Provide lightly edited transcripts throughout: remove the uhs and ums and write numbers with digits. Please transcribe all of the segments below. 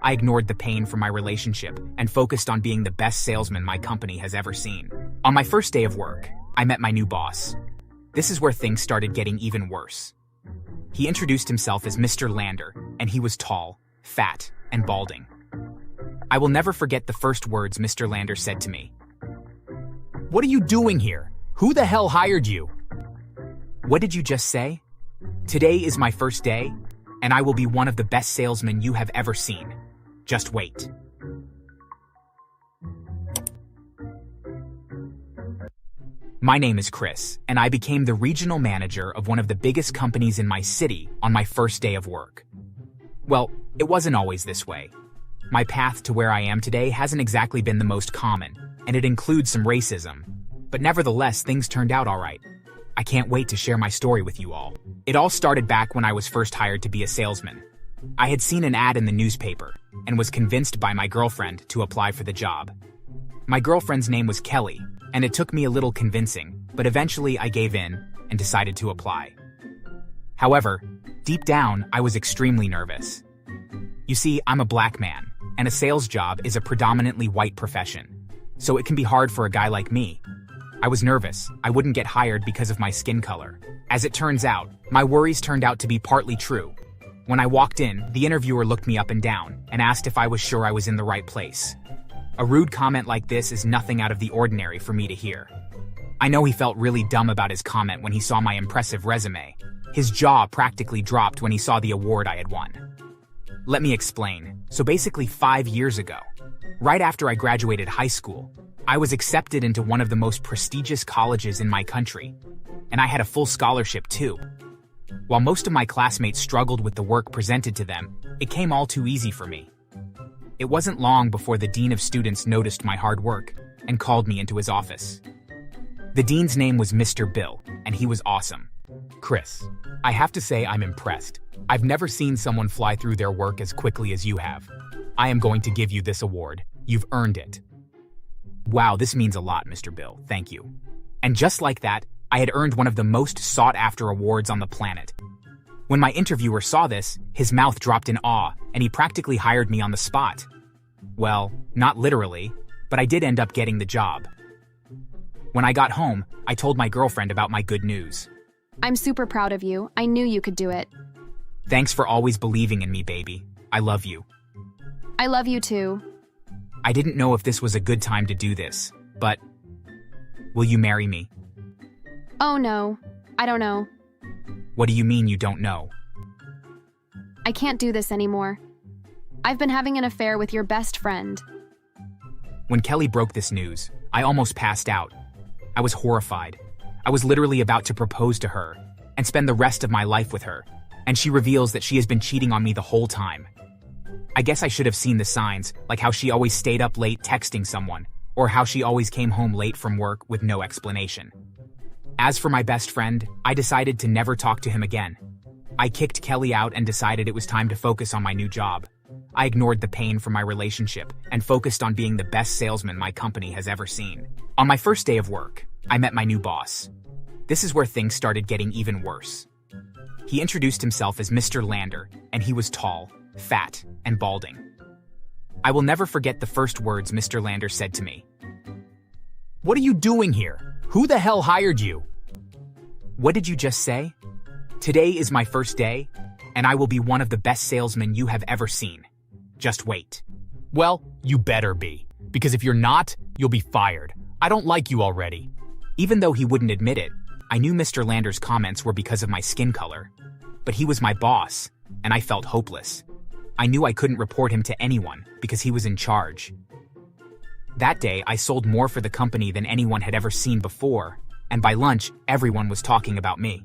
I ignored the pain from my relationship and focused on being the best salesman my company has ever seen. On my first day of work, I met my new boss. This is where things started getting even worse. He introduced himself as Mr. Lander, and he was tall, fat, and balding. I will never forget the first words Mr. Lander said to me. "What are you doing here? Who the hell hired you?" "What did you just say? Today is my first day, and I will be one of the best salesmen you have ever seen. Just wait." My name is Chris, and I became the regional manager of one of the biggest companies in my city on my first day of work. Well, it wasn't always this way. My path to where I am today hasn't exactly been the most common, and it includes some racism. But nevertheless, things turned out all right. I can't wait to share my story with you all. It all started back when I was first hired to be a salesman. I had seen an ad in the newspaper and was convinced by my girlfriend to apply for the job. My girlfriend's name was Kelly, and it took me a little convincing, but eventually I gave in and decided to apply. However, deep down, I was extremely nervous. You see, I'm a black man, and a sales job is a predominantly white profession, so it can be hard for a guy like me. I was nervous I wouldn't get hired because of my skin color. As it turns out, my worries turned out to be partly true. When I walked in, the interviewer looked me up and down and asked if I was sure I was in the right place. A rude comment like this is nothing out of the ordinary for me to hear. I know he felt really dumb about his comment when he saw my impressive resume. His jaw practically dropped when he saw the award I had won. Let me explain. So basically 5 years ago, right after I graduated high school, I was accepted into one of the most prestigious colleges in my country, and I had a full scholarship too. While most of my classmates struggled with the work presented to them, it came all too easy for me. It wasn't long before the dean of students noticed my hard work and called me into his office. The dean's name was Mr. Bill, and he was awesome. "Chris, I have to say I'm impressed. I've never seen someone fly through their work as quickly as you have. I am going to give you this award. You've earned it." "Wow, this means a lot, Mr. Bill. Thank you." And just like that, I had earned one of the most sought-after awards on the planet. When my interviewer saw this, his mouth dropped in awe, and he practically hired me on the spot. Well, not literally, but I did end up getting the job. When I got home, I told my girlfriend about my good news. "I'm super proud of you. I knew you could do it." "Thanks for always believing in me, baby. I love you." "I love you too." I didn't know if this was a good time to do this, but will you marry me? "Oh no, I don't know." "What do you mean you don't know?" "I can't do this anymore. I've been having an affair with your best friend." When Kelly broke this news, I almost passed out. I was horrified. I was literally about to propose to her and spend the rest of my life with her, and she reveals that she has been cheating on me the whole time. I guess I should have seen the signs, like how she always stayed up late texting someone, or how she always came home late from work with no explanation. As for my best friend, I decided to never talk to him again. I kicked Kelly out and decided it was time to focus on my new job. I ignored the pain from my relationship and focused on being the best salesman my company has ever seen. On my first day of work, I met my new boss. This is where things started getting even worse. He introduced himself as Mr. Lander, and he was tall, fat, and balding. I will never forget the first words Mr. Lander said to me. "What are you doing here? Who the hell hired you?" "What did you just say? Today is my first day, and I will be one of the best salesmen you have ever seen. Just wait." "Well, you better be, because if you're not, you'll be fired. I don't like you already." Even though he wouldn't admit it, I knew Mr. Lander's comments were because of my skin color. But he was my boss, and I felt hopeless. I knew I couldn't report him to anyone because he was in charge. That day, I sold more for the company than anyone had ever seen before, and by lunch, everyone was talking about me.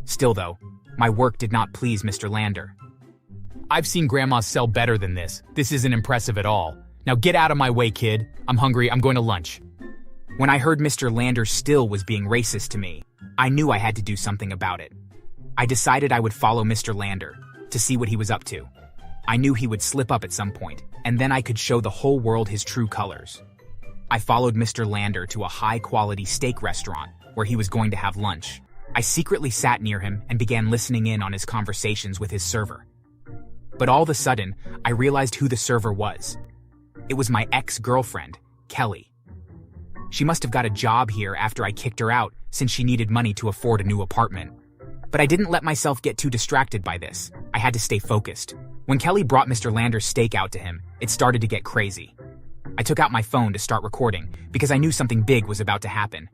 Still though, my work did not please Mr. Lander. "I've seen grandmas sell better than this. This isn't impressive at all. Now get out of my way, kid. I'm hungry. I'm going to lunch." When I heard Mr. Lander still was being racist to me, I knew I had to do something about it. I decided I would follow Mr. Lander to see what he was up to. I knew he would slip up at some point, and then I could show the whole world his true colors. I followed Mr. Lander to a high-quality steak restaurant where he was going to have lunch. I secretly sat near him and began listening in on his conversations with his server. But all of a sudden, I realized who the server was. It was my ex-girlfriend, Kelly. She must have got a job here after I kicked her out since she needed money to afford a new apartment. But I didn't let myself get too distracted by this. I had to stay focused. When Kelly brought Mr. Lander's steak out to him, it started to get crazy. I took out my phone to start recording because I knew something big was about to happen.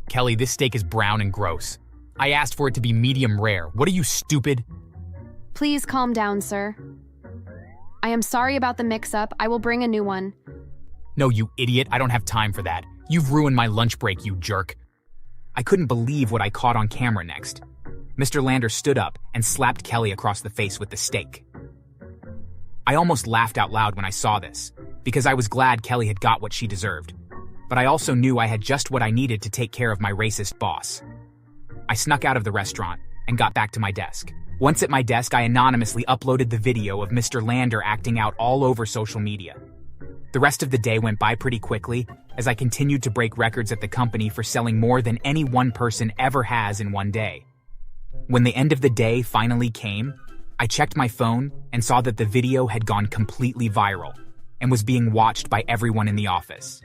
Kelly, this steak is brown and gross. I asked for it to be medium rare. What are you, stupid? Please calm down, sir. I am sorry about the mix-up. I will bring a new one. No, you idiot. I don't have time for that. You've ruined my lunch break, you jerk. I couldn't believe what I caught on camera next. Mr. Lander stood up and slapped Kelly across the face with the steak. I almost laughed out loud when I saw this, because I was glad Kelly had got what she deserved. But I also knew I had just what I needed to take care of my racist boss. I snuck out of the restaurant and got back to my desk. Once at my desk, I anonymously uploaded the video of Mr. Lander acting out all over social media. The rest of the day went by pretty quickly as I continued to break records at the company for selling more than any one person ever has in one day. When the end of the day finally came, I checked my phone and saw that the video had gone completely viral and was being watched by everyone in the office.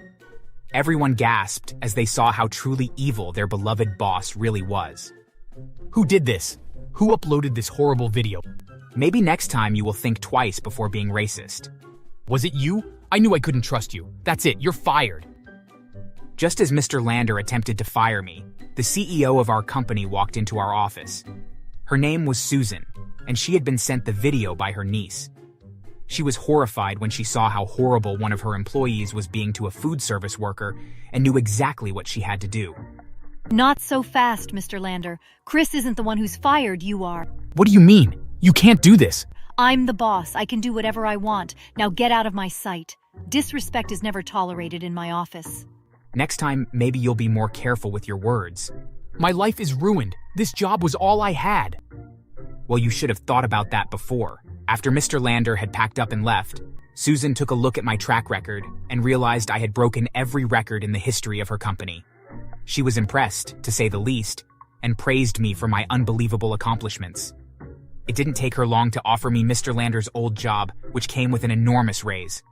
Everyone gasped as they saw how truly evil their beloved boss really was. Who did this? Who uploaded this horrible video? Maybe next time you will think twice before being racist. Was it you? I knew I couldn't trust you. That's it, you're fired. Just as Mr. Lander attempted to fire me, the CEO of our company walked into our office. Her name was Susan, and she had been sent the video by her niece. She was horrified when she saw how horrible one of her employees was being to a food service worker and knew exactly what she had to do. Not so fast, Mr. Lander. Chris isn't the one who's fired, you are. What do you mean? You can't do this. I'm the boss. I can do whatever I want. Now get out of my sight. Disrespect is never tolerated in my office. Next time, maybe you'll be more careful with your words. My life is ruined. This job was all I had. Well, you should have thought about that before. After Mr. Lander had packed up and left, Susan took a look at my track record and realized I had broken every record in the history of her company. She was impressed, to say the least, and praised me for my unbelievable accomplishments. It didn't take her long to offer me Mr. Lander's old job, which came with an enormous raise.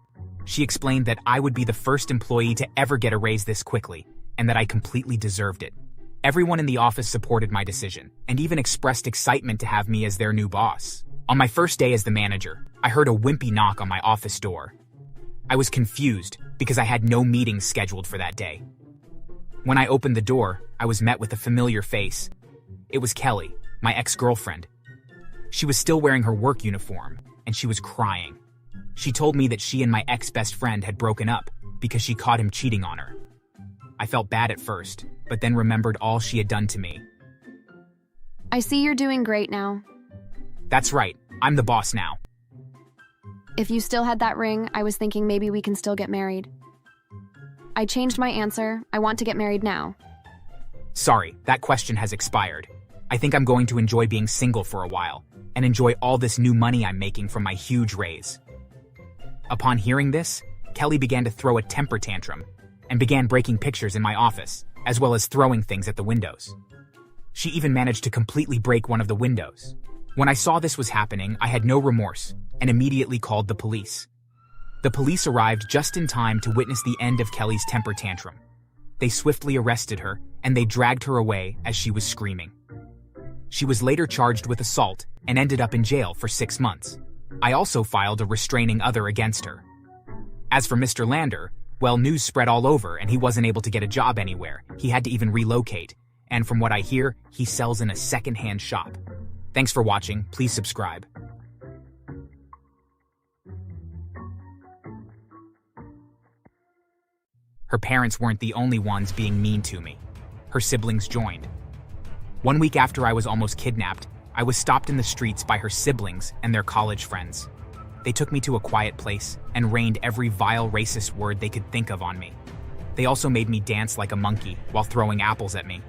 She explained that I would be the first employee to ever get a raise this quickly, and that I completely deserved it. Everyone in the office supported my decision, and even expressed excitement to have me as their new boss. On my first day as the manager, I heard a wimpy knock on my office door. I was confused because I had no meetings scheduled for that day. When I opened the door, I was met with a familiar face. It was Kelly, my ex-girlfriend. She was still wearing her work uniform, and she was crying. She told me that she and my ex-best friend had broken up because she caught him cheating on her. I felt bad at first, but then remembered all she had done to me. I see you're doing great now. That's right, I'm the boss now. If you still had that ring, I was thinking maybe we can still get married. I changed my answer. I want to get married now. Sorry, that question has expired. I think I'm going to enjoy being single for a while, and enjoy all this new money I'm making from my huge raise. Upon hearing this, Kelly began to throw a temper tantrum, and began breaking pictures in my office, as well as throwing things at the windows. She even managed to completely break one of the windows. When I saw this was happening, I had no remorse, and immediately called the police. The police arrived just in time to witness the end of Kelly's temper tantrum. They swiftly arrested her, and they dragged her away as she was screaming. She was later charged with assault and ended up in jail for 6 months. I also filed a restraining other against her. As for Mr. Lander, well, news spread all over and he wasn't able to get a job anywhere. He had to even relocate. And from what I hear, he sells in a second-hand shop. Thanks for watching. Please subscribe. Her parents weren't the only ones being mean to me. Her siblings joined. 1 week after I was almost kidnapped, I was stopped in the streets by her siblings and their college friends. They took me to a quiet place and rained every vile racist word they could think of on me. They also made me dance like a monkey while throwing apples at me.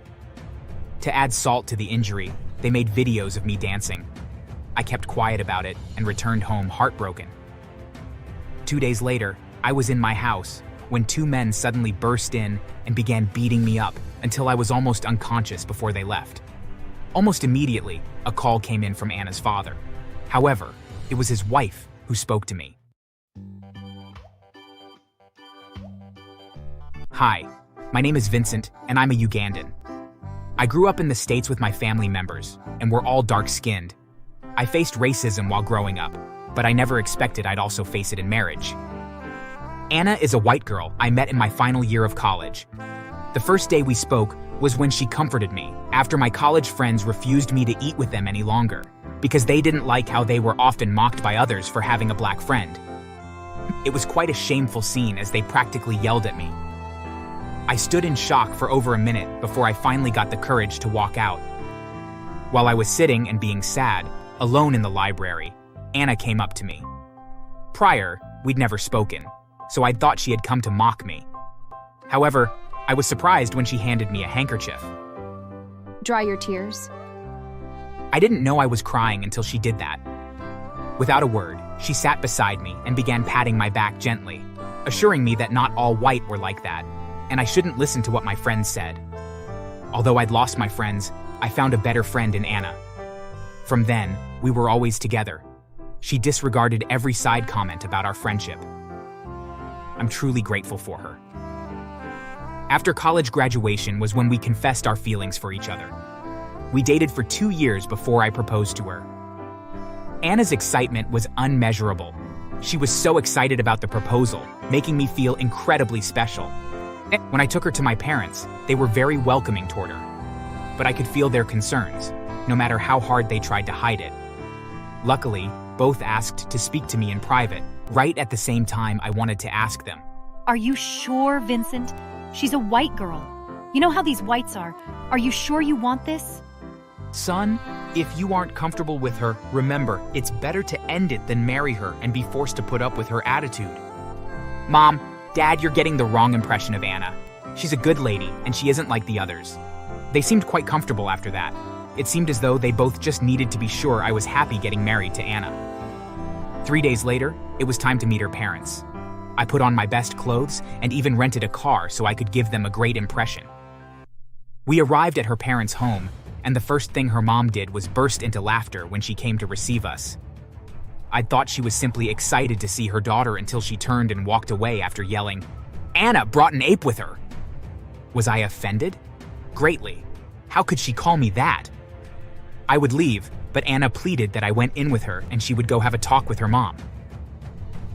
To add salt to the injury, they made videos of me dancing. I kept quiet about it and returned home heartbroken. 2 days later, I was in my house when 2 men suddenly burst in and began beating me up until I was almost unconscious before they left. Almost immediately, a call came in from Anna's father. However, It was his wife who spoke to me. Hi, my name is Vincent, and I'm a Ugandan. I grew up in the States with my family members, and we're all dark-skinned. I faced racism while growing up, but I never expected I'd also face it in marriage. Anna is a white girl I met in my final year of college. The first day we spoke was when she comforted me after my college friends refused me to eat with them any longer because they didn't like how they were often mocked by others for having a black friend. It was quite a shameful scene as they practically yelled at me. I stood in shock for over a minute before I finally got the courage to walk out. While I was sitting and being sad, alone in the library, Anna came up to me. Prior, we'd never spoken, so I'd thought she had come to mock me. However, I was surprised when she handed me a handkerchief. Dry your tears. I didn't know I was crying until she did that. Without a word, she sat beside me and began patting my back gently, assuring me that not all white were like that, and I shouldn't listen to what my friends said. Although I'd lost my friends, I found a better friend in Anna. From then, we were always together. She disregarded every side comment about our friendship. I'm truly grateful for her. After college graduation was when we confessed our feelings for each other. We dated for 2 years before I proposed to her. Anna's excitement was unmeasurable. She was so excited about the proposal, making me feel incredibly special. When I took her to my parents, they were very welcoming toward her. But I could feel their concerns, no matter how hard they tried to hide it. Luckily, both asked to speak to me in private, right at the same time I wanted to ask them. Are you sure, Vincent? She's a white girl. You know how these whites are. Are you sure you want this? Son, if you aren't comfortable with her, remember, it's better to end it than marry her and be forced to put up with her attitude. Mom, Dad, you're getting the wrong impression of Anna. She's a good lady, and she isn't like the others. They seemed quite comfortable after that. It seemed as though they both just needed to be sure I was happy getting married to Anna. 3 days later, it was time to meet her parents. I put on my best clothes and even rented a car so I could give them a great impression. We arrived at her parents' home, and the first thing her mom did was burst into laughter when she came to receive us. I thought she was simply excited to see her daughter until she turned and walked away after yelling, "Anna brought an ape with her!" Was I offended? Greatly. How could she call me that? I would leave, but Anna pleaded that I went in with her and she would go have a talk with her mom.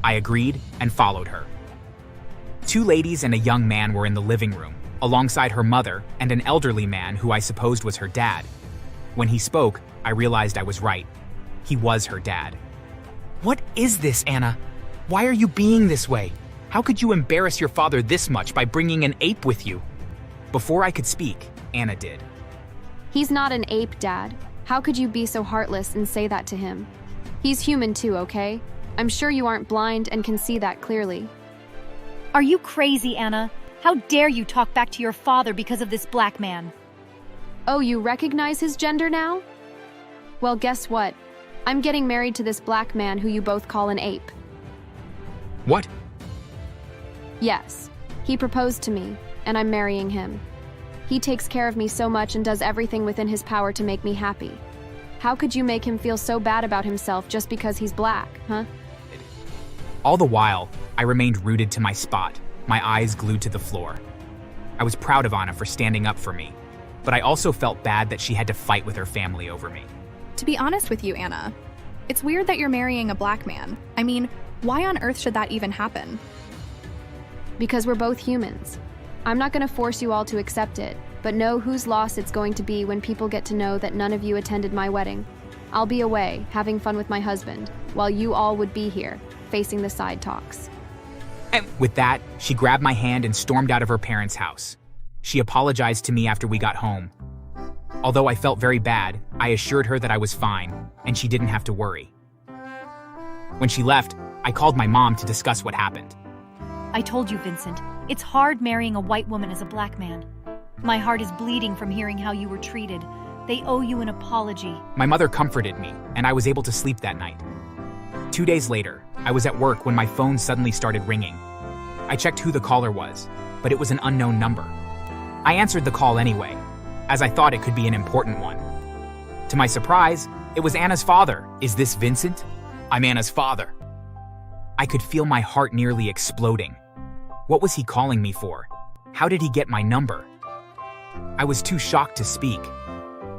I agreed and followed her. 2 ladies and a young man were in the living room, alongside her mother and an elderly man who I supposed was her dad. When he spoke, I realized I was right. He was her dad. What is this, Anna? Why are you being this way? How could you embarrass your father this much by bringing an ape with you? Before I could speak, Anna did. He's not an ape, Dad. How could you be so heartless and say that to him? He's human too, okay? I'm sure you aren't blind and can see that clearly. Are you crazy, Anna? How dare you talk back to your father because of this black man? Oh, you recognize his gender now? Well, guess what? I'm getting married to this black man who you both call an ape. What? Yes, he proposed to me, and I'm marrying him. He takes care of me so much and does everything within his power to make me happy. How could you make him feel so bad about himself just because he's black, huh? All the while, I remained rooted to my spot, my eyes glued to the floor. I was proud of Anna for standing up for me, but I also felt bad that she had to fight with her family over me. To be honest with you, Anna, it's weird that you're marrying a black man. I mean, why on earth should that even happen? Because we're both humans. I'm not going to force you all to accept it, but know whose loss it's going to be when people get to know that none of you attended my wedding. I'll be away, having fun with my husband, while you all would be here, facing the side talks. And with that, she grabbed my hand and stormed out of her parents' house. She apologized to me after we got home. Although I felt very bad, I assured her that I was fine, and she didn't have to worry. When she left, I called my mom to discuss what happened. I told you, Vincent, it's hard marrying a white woman as a black man. My heart is bleeding from hearing how you were treated. They owe you an apology. My mother comforted me, and I was able to sleep that night. 2 days later, I was at work when my phone suddenly started ringing. I checked who the caller was, but it was an unknown number. I answered the call anyway, as I thought it could be an important one. To my surprise, it was Anna's father. Is this Vincent? I'm Anna's father. I could feel my heart nearly exploding. What was he calling me for? How did he get my number? I was too shocked to speak.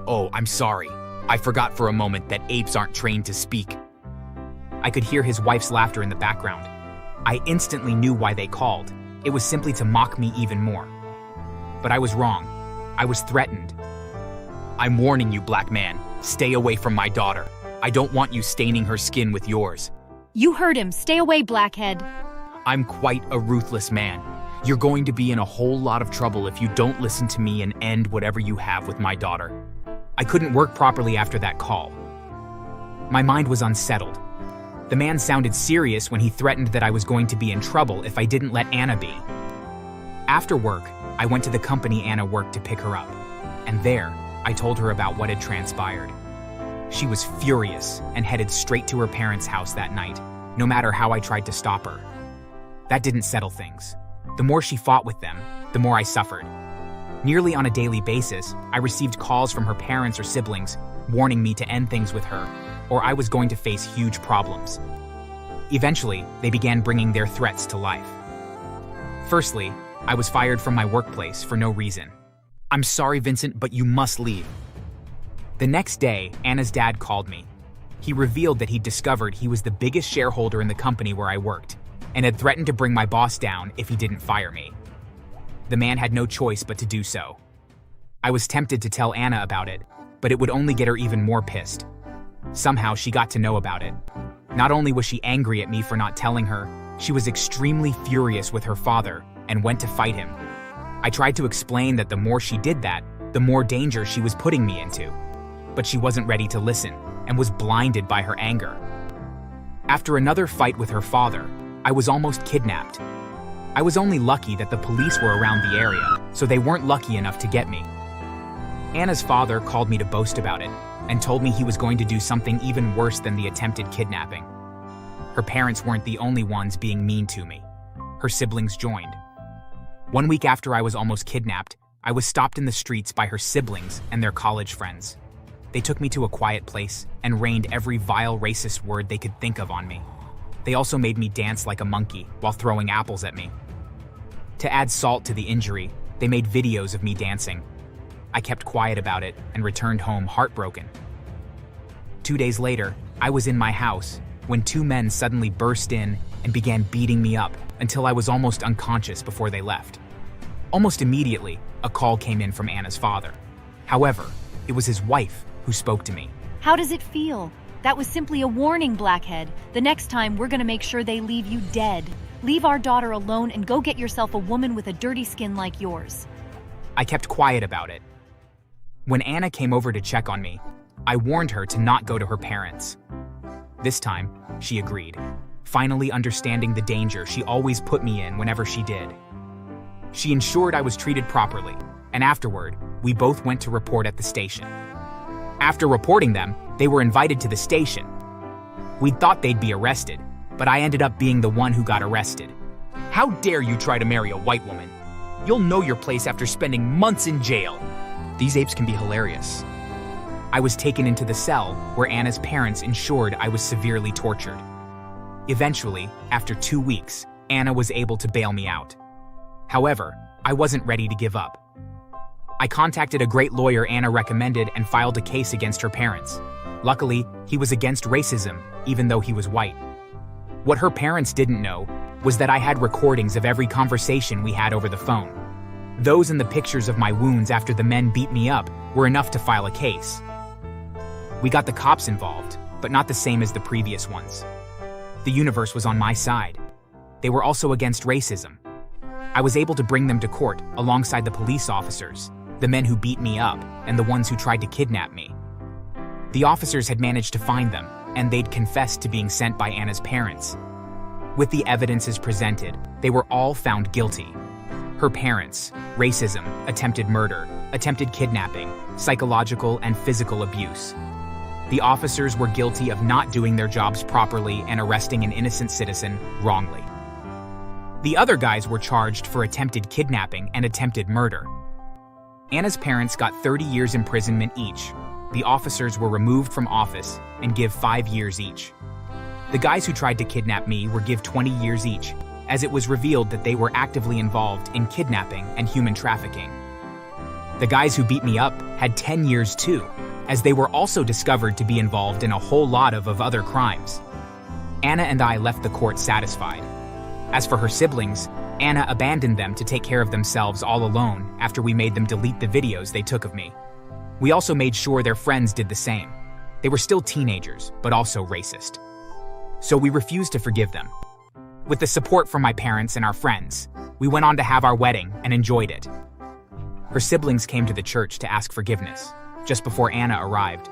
Oh, I'm sorry. I forgot for a moment that apes aren't trained to speak. I could hear his wife's laughter in the background. I instantly knew why they called. It was simply to mock me even more. But I was wrong. I was threatened. I'm warning you, black man. Stay away from my daughter. I don't want you staining her skin with yours. You heard him. Stay away, blackhead. I'm quite a ruthless man. You're going to be in a whole lot of trouble if you don't listen to me and end whatever you have with my daughter. I couldn't work properly after that call. My mind was unsettled. The man sounded serious when he threatened that I was going to be in trouble if I didn't let Anna be. After work, I went to the company Anna worked to pick her up, and there, I told her about what had transpired. She was furious and headed straight to her parents' house that night, no matter how I tried to stop her. That didn't settle things. The more she fought with them, the more I suffered. Nearly on a daily basis, I received calls from her parents or siblings warning me to end things with her, or I was going to face huge problems. Eventually, they began bringing their threats to life. Firstly, I was fired from my workplace for no reason. I'm sorry, Vincent, but you must leave. The next day, Anna's dad called me. He revealed that he'd discovered he was the biggest shareholder in the company where I worked, and had threatened to bring my boss down if he didn't fire me. The man had no choice but to do so. I was tempted to tell Anna about it, but it would only get her even more pissed. Somehow she got to know about it. Not only was she angry at me for not telling her, she was extremely furious with her father and went to fight him. I tried to explain that the more she did that, the more danger she was putting me into. But she wasn't ready to listen and was blinded by her anger. After another fight with her father, I was almost kidnapped. I was only lucky that the police were around the area, so they weren't lucky enough to get me. Anna's father called me to boast about it and told me he was going to do something even worse than the attempted kidnapping. Her parents weren't the only ones being mean to me. Her siblings joined. 1 week after I was almost kidnapped, I was stopped in the streets by her siblings and their college friends. They took me to a quiet place and rained every vile racist word they could think of on me. They also made me dance like a monkey while throwing apples at me. To add salt to the injury, they made videos of me dancing. I kept quiet about it and returned home heartbroken. 2 days later, I was in my house when 2 men suddenly burst in and began beating me up until I was almost unconscious before they left. Almost immediately, a call came in from Anna's father. However, it was his wife who spoke to me. How does it feel? That was simply a warning, Blackhead. The next time, we're gonna make sure they leave you dead. Leave our daughter alone and go get yourself a woman with a dirty skin like yours. I kept quiet about it. When Anna came over to check on me, I warned her to not go to her parents. This time, she agreed, finally understanding the danger she always put me in whenever she did. She ensured I was treated properly, and afterward, we both went to report at the station. After reporting them, they were invited to the station. We'd thought they'd be arrested, but I ended up being the one who got arrested. How dare you try to marry a white woman? You'll know your place after spending months in jail. These apes can be hilarious. I was taken into the cell where Anna's parents ensured I was severely tortured. Eventually, after 2 weeks, Anna was able to bail me out. However, I wasn't ready to give up. I contacted a great lawyer Anna recommended and filed a case against her parents. Luckily, he was against racism, even though he was white. What her parents didn't know was that I had recordings of every conversation we had over the phone. Those and the pictures of my wounds after the men beat me up were enough to file a case. We got the cops involved, but not the same as the previous ones. The universe was on my side. They were also against racism. I was able to bring them to court alongside the police officers, the men who beat me up, and the ones who tried to kidnap me. The officers had managed to find them, and they'd confessed to being sent by Anna's parents. With the evidences presented, they were all found guilty. Her parents, racism, attempted murder, attempted kidnapping, psychological and physical abuse. The officers were guilty of not doing their jobs properly and arresting an innocent citizen wrongly. The other guys were charged for attempted kidnapping and attempted murder. Anna's parents got 30 years imprisonment each. The officers were removed from office and give 5 years each. The guys who tried to kidnap me were given 20 years each, as it was revealed that they were actively involved in kidnapping and human trafficking. The guys who beat me up had 10 years too, as they were also discovered to be involved in a whole lot of other crimes. Anna and I left the court satisfied. As for her siblings, Anna abandoned them to take care of themselves all alone after we made them delete the videos they took of me. We also made sure their friends did the same. They were still teenagers, but also racist. So we refused to forgive them. With the support from my parents and our friends, we went on to have our wedding and enjoyed it. Her siblings came to the church to ask forgiveness, just before Anna arrived,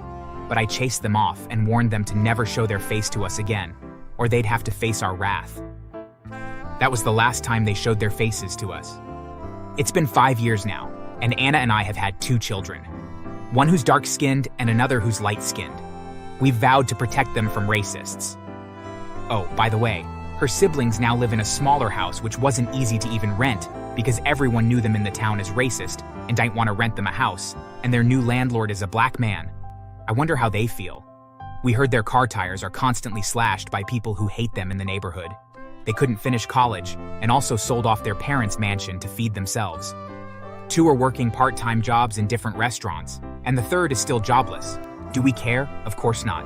but I chased them off and warned them to never show their face to us again, or they'd have to face our wrath. That was the last time they showed their faces to us. It's been 5 years now, and Anna and I have had 2 children. One who's dark-skinned and another who's light-skinned. We've vowed to protect them from racists. Oh, by the way, her siblings now live in a smaller house which wasn't easy to even rent because everyone knew them in the town as racist and didn't want to rent them a house, and their new landlord is a black man. I wonder how they feel. We heard their car tires are constantly slashed by people who hate them in the neighborhood. They couldn't finish college and also sold off their parents' mansion to feed themselves. 2 are working part-time jobs in different restaurants, and the 3rd is still jobless. Do we care? Of course not.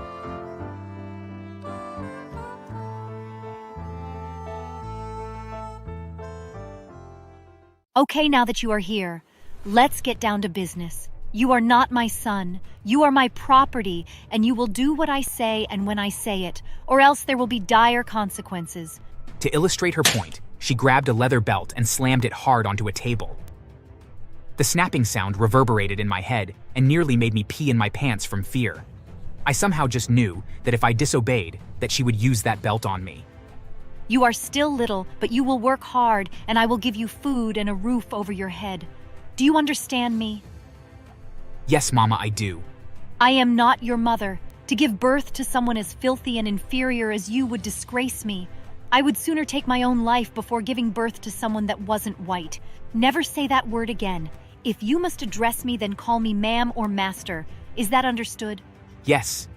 Okay, now that you are here, let's get down to business. You are not my son. You are my property, and you will do what I say and when I say it, or else there will be dire consequences. To illustrate her point, she grabbed a leather belt and slammed it hard onto a table. The snapping sound reverberated in my head and nearly made me pee in my pants from fear. I somehow just knew that if I disobeyed, that she would use that belt on me. You are still little, but you will work hard, and I will give you food and a roof over your head. Do you understand me? Yes, Mama, I do. I am not your mother. To give birth to someone as filthy and inferior as you would disgrace me. I would sooner take my own life before giving birth to someone that wasn't white. Never say that word again. If you must address me, then call me ma'am or master. Is that understood? Yes.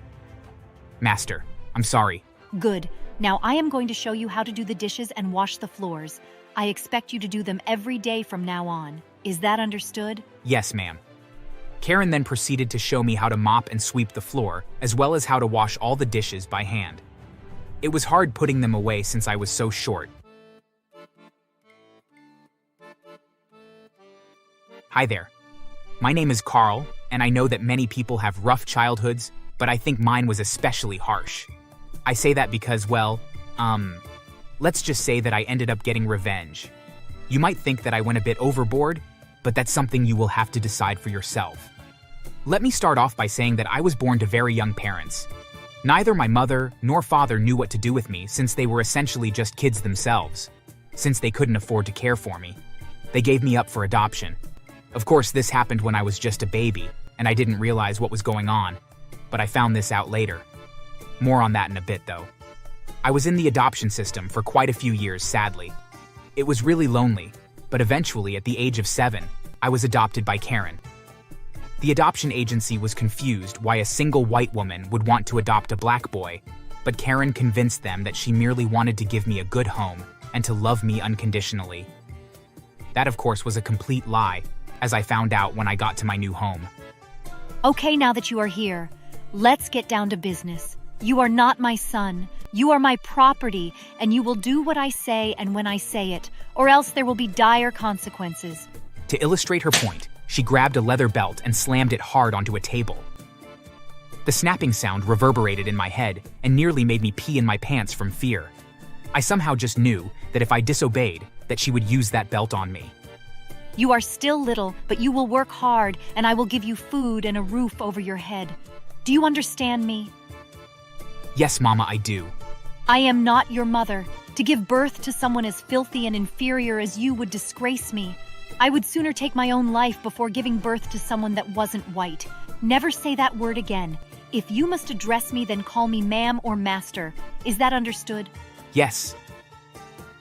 Master, I'm sorry. Good. Now I am going to show you how to do the dishes and wash the floors. I expect you to do them every day from now on. Is that understood? Yes, ma'am. Karen then proceeded to show me how to mop and sweep the floor, as well as how to wash all the dishes by hand. It was hard putting them away since I was so short. Hi there. My name is Carl, and I know that many people have rough childhoods, but I think mine was especially harsh. I say that because, well, let's just say that I ended up getting revenge. You might think that I went a bit overboard, but that's something you will have to decide for yourself. Let me start off by saying that I was born to very young parents. Neither my mother nor father knew what to do with me since they were essentially just kids themselves. Since they couldn't afford to care for me, they gave me up for adoption. Of course, this happened when I was just a baby, and I didn't realize what was going on, but I found this out later. More on that in a bit, though. I was in the adoption system for quite a few years, sadly. It was really lonely, but eventually, at the age of 7, I was adopted by Karen. The adoption agency was confused why a single white woman would want to adopt a black boy, but Karen convinced them that she merely wanted to give me a good home and to love me unconditionally. That, of course, was a complete lie, as I found out when I got to my new home. Okay, now that you are here, let's get down to business. You are not my son. You are my property, and you will do what I say and when I say it, or else there will be dire consequences. To illustrate her point, she grabbed a leather belt and slammed it hard onto a table. The snapping sound reverberated in my head and nearly made me pee in my pants from fear. I somehow just knew that if I disobeyed, that she would use that belt on me. You are still little, but you will work hard, and I will give you food and a roof over your head. Do you understand me? Yes, Mama, I do. I am not your mother. To give birth to someone as filthy and inferior as you would disgrace me. I would sooner take my own life before giving birth to someone that wasn't white. Never say that word again. If you must address me, then call me ma'am or master. Is that understood? Yes.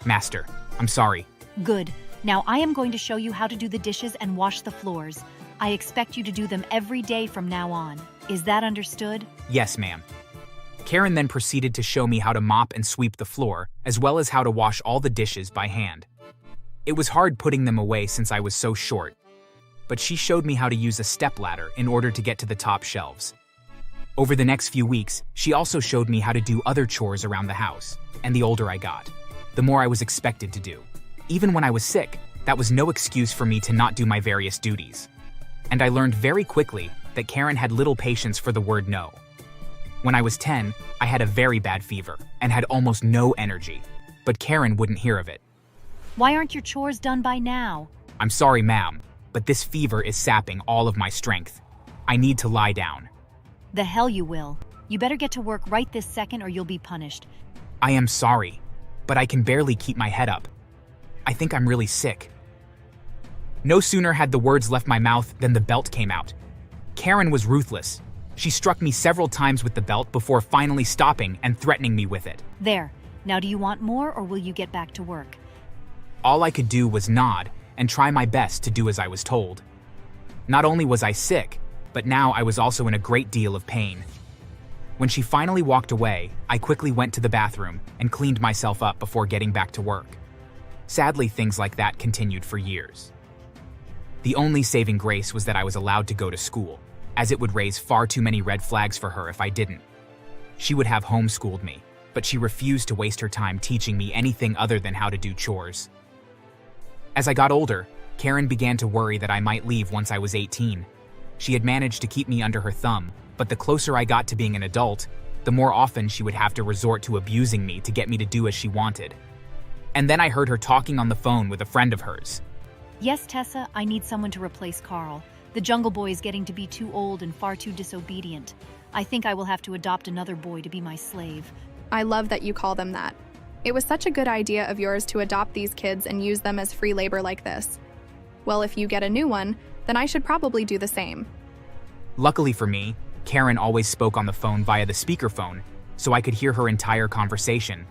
Master, I'm sorry. Good. Now I am going to show you how to do the dishes and wash the floors. I expect you to do them every day from now on. Is that understood? Yes, ma'am. Karen then proceeded to show me how to mop and sweep the floor, as well as how to wash all the dishes by hand. It was hard putting them away since I was so short, but she showed me how to use a stepladder in order to get to the top shelves. Over the next few weeks, she also showed me how to do other chores around the house, and the older I got, the more I was expected to do. Even when I was sick, that was no excuse for me to not do my various duties. And I learned very quickly that Karen had little patience for the word no. When I was 10, I had a very bad fever and had almost no energy, but Karen wouldn't hear of it. Why aren't your chores done by now? I'm sorry, ma'am, but this fever is sapping all of my strength. I need to lie down. The hell you will. You better get to work right this second or you'll be punished. I am sorry, but I can barely keep my head up. I think I'm really sick. No sooner had the words left my mouth than the belt came out. Karen was ruthless. She struck me several times with the belt before finally stopping and threatening me with it. There. Now do you want more or will you get back to work? All I could do was nod and try my best to do as I was told. Not only was I sick, but now I was also in a great deal of pain. When she finally walked away, I quickly went to the bathroom and cleaned myself up before getting back to work. Sadly, things like that continued for years. The only saving grace was that I was allowed to go to school, as it would raise far too many red flags for her if I didn't. She would have homeschooled me, but she refused to waste her time teaching me anything other than how to do chores. As I got older, Karen began to worry that I might leave once I was 18. She had managed to keep me under her thumb, but the closer I got to being an adult, the more often she would have to resort to abusing me to get me to do as she wanted. And then I heard her talking on the phone with a friend of hers. Yes, Tessa, I need someone to replace Carl. The Jungle Boy is getting to be too old and far too disobedient. I think I will have to adopt another boy to be my slave. I love that you call them that. It was such a good idea of yours to adopt these kids and use them as free labor like this. Well, if you get a new one, then I should probably do the same. Luckily for me, Karen always spoke on the phone via the speakerphone, so I could hear her entire conversation.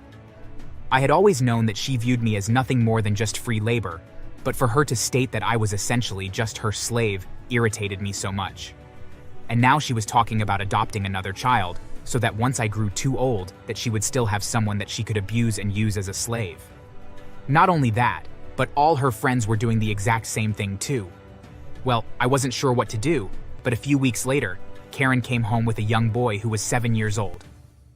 I had always known that she viewed me as nothing more than just free labor, but for her to state that I was essentially just her slave irritated me so much. And now she was talking about adopting another child, so that once I grew too old, that she would still have someone that she could abuse and use as a slave. Not only that, but all her friends were doing the exact same thing too. Well, I wasn't sure what to do, but a few weeks later, Karen came home with a young boy who was 7 years old.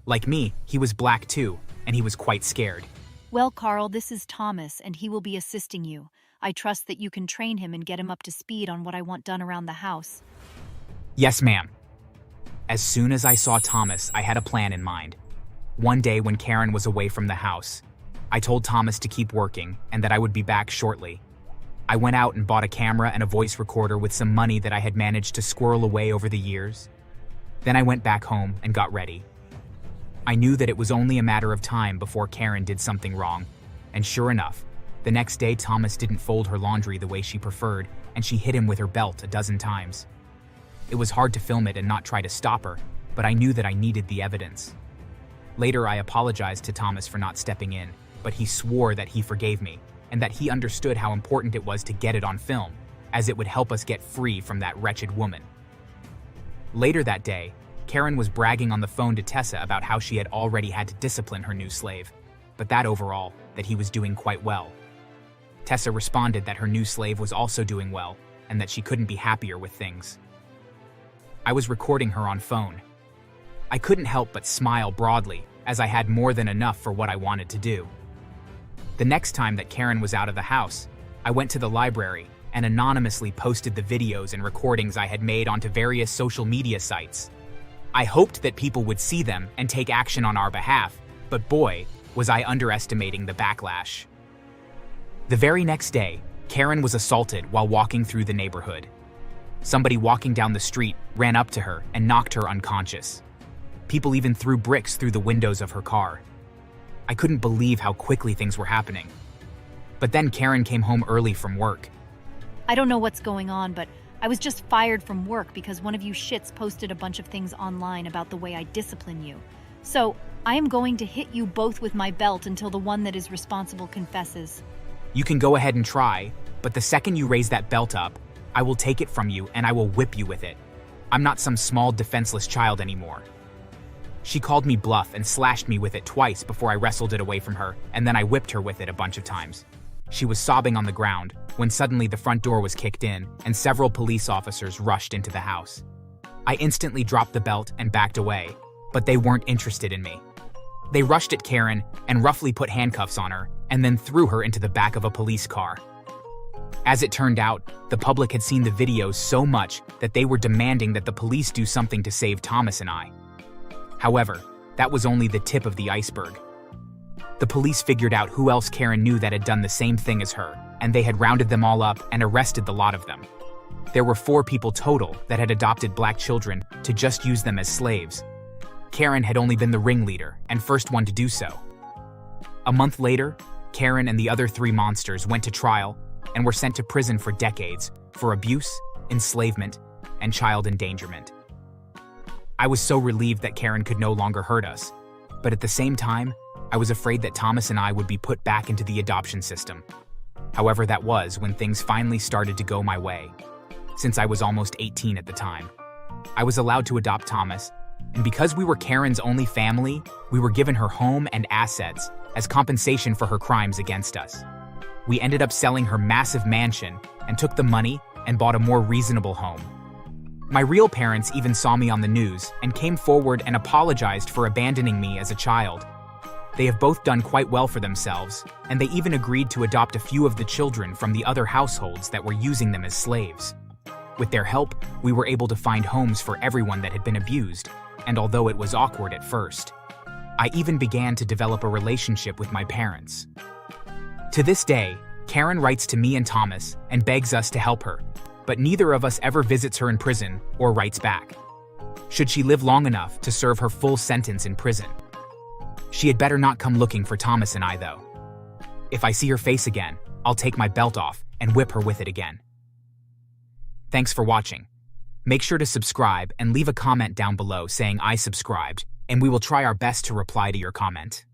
Like me, he was black too, and he was quite scared. Well, Carl, this is Thomas, and he will be assisting you. I trust that you can train him and get him up to speed on what I want done around the house. Yes, ma'am. As soon as I saw Thomas, I had a plan in mind. One day when Karen was away from the house, I told Thomas to keep working and that I would be back shortly. I went out and bought a camera and a voice recorder with some money that I had managed to squirrel away over the years. Then I went back home and got ready. I knew that it was only a matter of time before Karen did something wrong, and sure enough, the next day Thomas didn't fold her laundry the way she preferred, and she hit him with her belt a dozen times. It was hard to film it and not try to stop her, but I knew that I needed the evidence. Later, I apologized to Thomas for not stepping in, but he swore that he forgave me, and that he understood how important it was to get it on film, as it would help us get free from that wretched woman. Later that day, Karen was bragging on the phone to Tessa about how she had already had to discipline her new slave, but that overall, that he was doing quite well. Tessa responded that her new slave was also doing well, and that she couldn't be happier with things. I was recording her on phone. I couldn't help but smile broadly, as I had more than enough for what I wanted to do. The next time that Karen was out of the house, I went to the library and anonymously posted the videos and recordings I had made onto various social media sites. I hoped that people would see them and take action on our behalf, but boy, was I underestimating the backlash. The very next day, Karen was assaulted while walking through the neighborhood. Somebody walking down the street ran up to her and knocked her unconscious. People even threw bricks through the windows of her car. I couldn't believe how quickly things were happening. But then Karen came home early from work. I don't know what's going on, but I was just fired from work because one of you shits posted a bunch of things online about the way I discipline you. So, I am going to hit you both with my belt until the one that is responsible confesses. You can go ahead and try, but the second you raise that belt up, I will take it from you and I will whip you with it. I'm not some small defenseless child anymore. She called me bluff and slashed me with it twice before I wrestled it away from her, and then I whipped her with it a bunch of times. She was sobbing on the ground when suddenly the front door was kicked in and several police officers rushed into the house. I instantly dropped the belt and backed away, but they weren't interested in me. They rushed at Karen and roughly put handcuffs on her and then threw her into the back of a police car. As it turned out, the public had seen the videos so much that they were demanding that the police do something to save Thomas and I. However, that was only the tip of the iceberg. The police figured out who else Karen knew that had done the same thing as her, and they had rounded them all up and arrested the lot of them. There were 4 people total that had adopted black children to just use them as slaves. Karen had only been the ringleader and first one to do so. A month later, Karen and the other 3 monsters went to trial and were sent to prison for decades for abuse, enslavement, and child endangerment. I was so relieved that Karen could no longer hurt us, but at the same time, I was afraid that Thomas and I would be put back into the adoption system. However, that was when things finally started to go my way. Since I was almost 18 at the time, I was allowed to adopt Thomas, and because we were Karen's only family, we were given her home and assets as compensation for her crimes against us. We ended up selling her massive mansion and took the money and bought a more reasonable home. My real parents even saw me on the news and came forward and apologized for abandoning me as a child. They have both done quite well for themselves, and they even agreed to adopt a few of the children from the other households that were using them as slaves. With their help, we were able to find homes for everyone that had been abused, and although it was awkward at first, I even began to develop a relationship with my parents. To this day, Karen writes to me and Thomas and begs us to help her, but neither of us ever visits her in prison or writes back. Should she live long enough to serve her full sentence in prison? She had better not come looking for Thomas and I, though. If I see her face again, I'll take my belt off and whip her with it again. Thanks for watching. Make sure to subscribe and leave a comment down below saying I subscribed, and we will try our best to reply to your comment.